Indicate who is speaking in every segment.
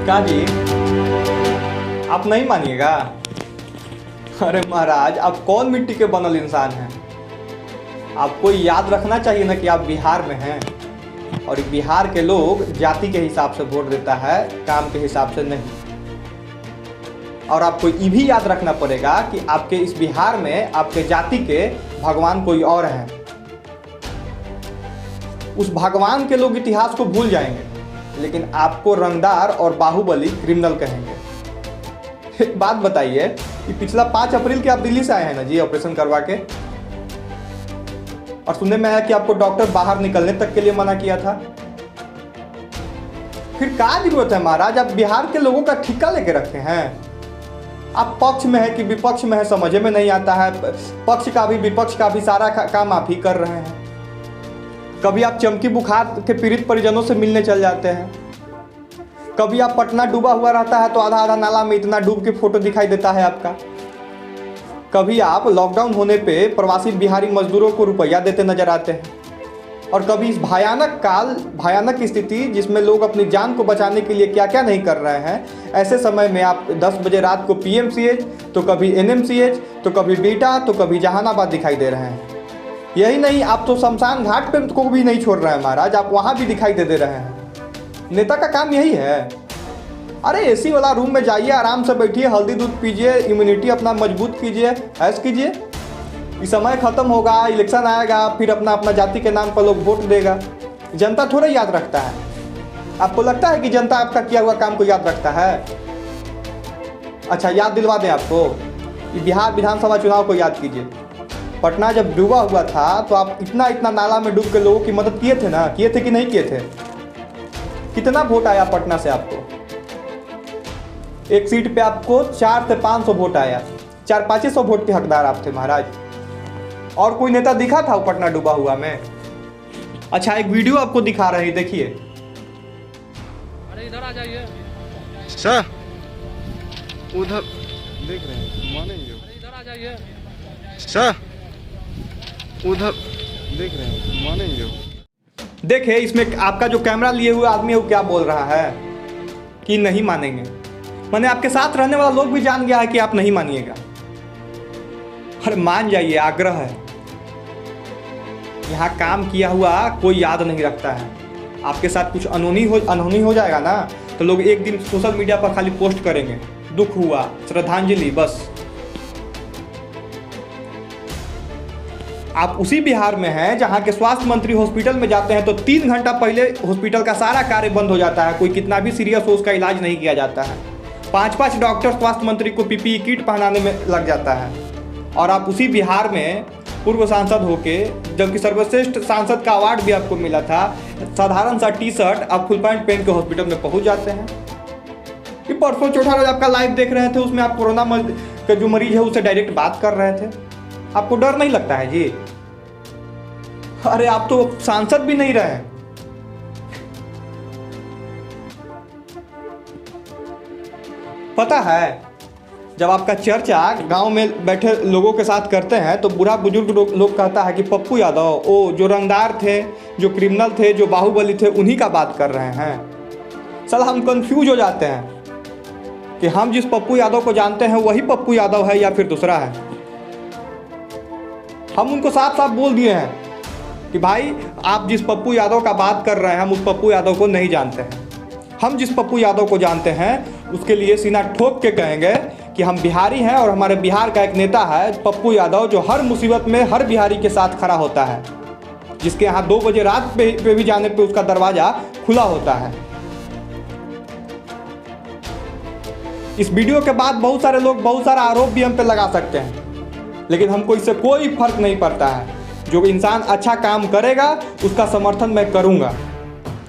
Speaker 1: का जी आप नहीं मानिएगा। अरे महाराज आप कौन मिट्टी के बनल इंसान हैं। आपको याद रखना चाहिए ना कि आप बिहार में हैं और बिहार के लोग जाति के हिसाब से वोट देता है, काम के हिसाब से नहीं। और आपको ये भी याद रखना पड़ेगा कि आपके इस बिहार में आपके जाति के भगवान कोई और हैं। उस भगवान के लोग इतिहास को भूल जाएंगे लेकिन आपको रंगदार और बाहुबली क्रिमिनल कहेंगे। एक बात बताइए कि पिछला 5 अप्रैल के आप दिल्ली से आए हैं ना जी ऑपरेशन करवा के, और सुनने में आया कि आपको डॉक्टर बाहर निकलने तक के लिए मना किया था। फिर क्या जरूरत है महाराज, आप बिहार के लोगों का ठिका लेके रखे हैं। आप पक्ष में है कि विपक्ष में है समझ में नहीं आता है। पक्ष का भी विपक्ष का भी सारा काम आप ही कर रहे हैं। कभी आप चमकी बुखार के पीड़ित परिजनों से मिलने चल जाते हैं, कभी आप पटना डूबा हुआ रहता है तो आधा आधा नाला में इतना डूब के फोटो दिखाई देता है आपका। कभी आप लॉकडाउन होने पे प्रवासी बिहारी मजदूरों को रुपया देते नजर आते हैं, और कभी इस भयानक स्थिति जिसमें लोग अपनी जान को बचाने के लिए क्या क्या नहीं कर रहे हैं, ऐसे समय में आप 10 बजे रात को पीएमसीएच तो कभी एनएमसीएच तो कभी बीटा तो कभी जहानाबाद दिखाई दे रहे हैं। यही नहीं, आप तो शमशान घाट पे को भी नहीं छोड़ रहे हैं महाराज, आप वहाँ भी दिखाई दे रहे हैं। नेता का काम यही है। अरे एसी वाला रूम में जाइए, आराम से बैठिए, हल्दी दूध पीजिए, इम्यूनिटी अपना मजबूत कीजिए, ऐश कीजिए। ये समय खत्म होगा, इलेक्शन आएगा, फिर अपना अपना जाति के नाम पर लोग वोट देगा। जनता थोड़ा याद रखता है। आपको लगता है कि जनता आपका किया हुआ काम को याद रखता है? अच्छा याद दिलवा दें आपको, बिहार विधानसभा चुनाव को याद कीजिए। पटना जब डूबा हुआ था तो आप इतना नाला में डूब के लोगों की मदद किए थे ना, किए थे कि नहीं किए थे? कितना वोट आया पटना से आपको? एक सीट पे आपको 400 से 500 वोट आया, 400-500 वोट के हकदार आप थे महाराज। और कोई नेता दिखा था पटना डूबा हुआ में? अच्छा एक वीडियो आपको दिखा रहे हैं, देखिए।
Speaker 2: अरे इधर आ जाइए
Speaker 3: सर, उधर देख रहे हैं, मानेंगे?
Speaker 2: अरे इधर आ जाइए
Speaker 3: सर, उधर देख रहे हैं, मानेंगे?
Speaker 1: देखिए इसमें आपका जो कैमरा लिए हुए आदमी है वो क्या बोल रहा है कि नहीं मानेंगे। मैंने आपके साथ रहने वाला लोग भी जान गया है कि आप नहीं मानिएगा। अरे मान जाइए, आग्रह है। यहाँ काम किया हुआ कोई याद नहीं रखता है। आपके साथ कुछ अनहोनी हो जाएगा ना तो लोग एक दिन सोशल मीडिया पर खाली पोस्ट करेंगे, दुख हुआ, श्रद्धांजलि, बस। आप उसी बिहार में हैं जहां के स्वास्थ्य मंत्री हॉस्पिटल में जाते हैं तो 3 घंटा पहले हॉस्पिटल का सारा कार्य बंद हो जाता है। कोई कितना भी सीरियस हो उसका इलाज नहीं किया जाता है। 5-5 डॉक्टर स्वास्थ्य मंत्री को पीपीई किट पहनाने में लग जाता है। और आप उसी बिहार में पूर्व सांसद होके, जबकि सर्वश्रेष्ठ सांसद का अवार्ड भी आपको मिला था, साधारण सा टी-शर्ट आप फुल पैंट पहन के हॉस्पिटल में पहुंच जाते हैं। कि परसों चौथा रोज आपका लाइव देख रहे थे, उसमें आप कोरोना का जो मरीज है उससे डायरेक्ट बात कर रहे थे। आपको डर नहीं लगता है जी? अरे आप तो सांसद भी नहीं रहे। पता है जब आपका चर्चा गांव में बैठे लोगों के साथ करते हैं तो बूढ़ा बुजुर्ग लोग कहता है कि पप्पू यादव, ओ जो रंगदार थे, जो क्रिमिनल थे, जो बाहुबली थे, उन्हीं का बात कर रहे हैं। साला हम कंफ्यूज हो जाते हैं कि हम जिस पप्पू यादव को जानते हैं वही पप्पू यादव है या फिर दूसरा है। हम उनको साफ साफ बोल दिए हैं कि भाई आप जिस पप्पू यादव का बात कर रहे हैं हम उस पप्पू यादव को नहीं जानते हैं। हम जिस पप्पू यादव को जानते हैं उसके लिए सीना ठोक के कहेंगे कि हम बिहारी हैं और हमारे बिहार का एक नेता है पप्पू यादव, जो हर मुसीबत में हर बिहारी के साथ खड़ा होता है, जिसके यहाँ 2 बजे रात पे भी जाने पे उसका दरवाजा खुला होता है। इस वीडियो के बाद बहुत सारे लोग बहुत सारा आरोप भी हम पे लगा सकते हैं, लेकिन हमको इससे कोई फर्क नहीं पड़ता है। जो इंसान अच्छा काम करेगा उसका समर्थन मैं करूंगा,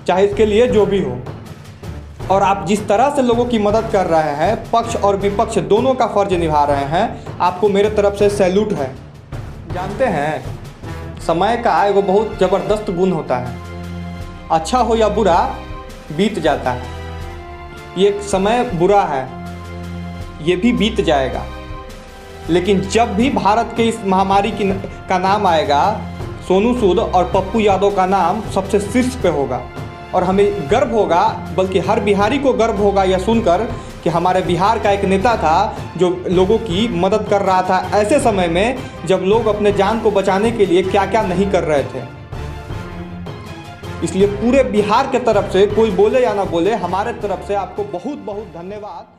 Speaker 1: चाहे इसके लिए जो भी हो। और आप जिस तरह से लोगों की मदद कर रहे हैं, पक्ष और विपक्ष दोनों का फर्ज निभा रहे हैं, आपको मेरे तरफ से सैल्यूट है। जानते हैं समय का एगो बहुत ज़बरदस्त गुण होता है, अच्छा हो या बुरा बीत जाता है। ये समय बुरा है, ये भी बीत जाएगा, लेकिन जब भी भारत के इस महामारी का नाम आएगा, सोनू सूद और पप्पू यादव का नाम सबसे शीर्ष पे होगा। और हमें गर्व होगा, बल्कि हर बिहारी को गर्व होगा यह सुनकर कि हमारे बिहार का एक नेता था जो लोगों की मदद कर रहा था ऐसे समय में जब लोग अपने जान को बचाने के लिए क्या क्या नहीं कर रहे थे। इसलिए पूरे बिहार के तरफ से, कोई बोले या ना बोले, हमारे तरफ से आपको बहुत बहुत धन्यवाद।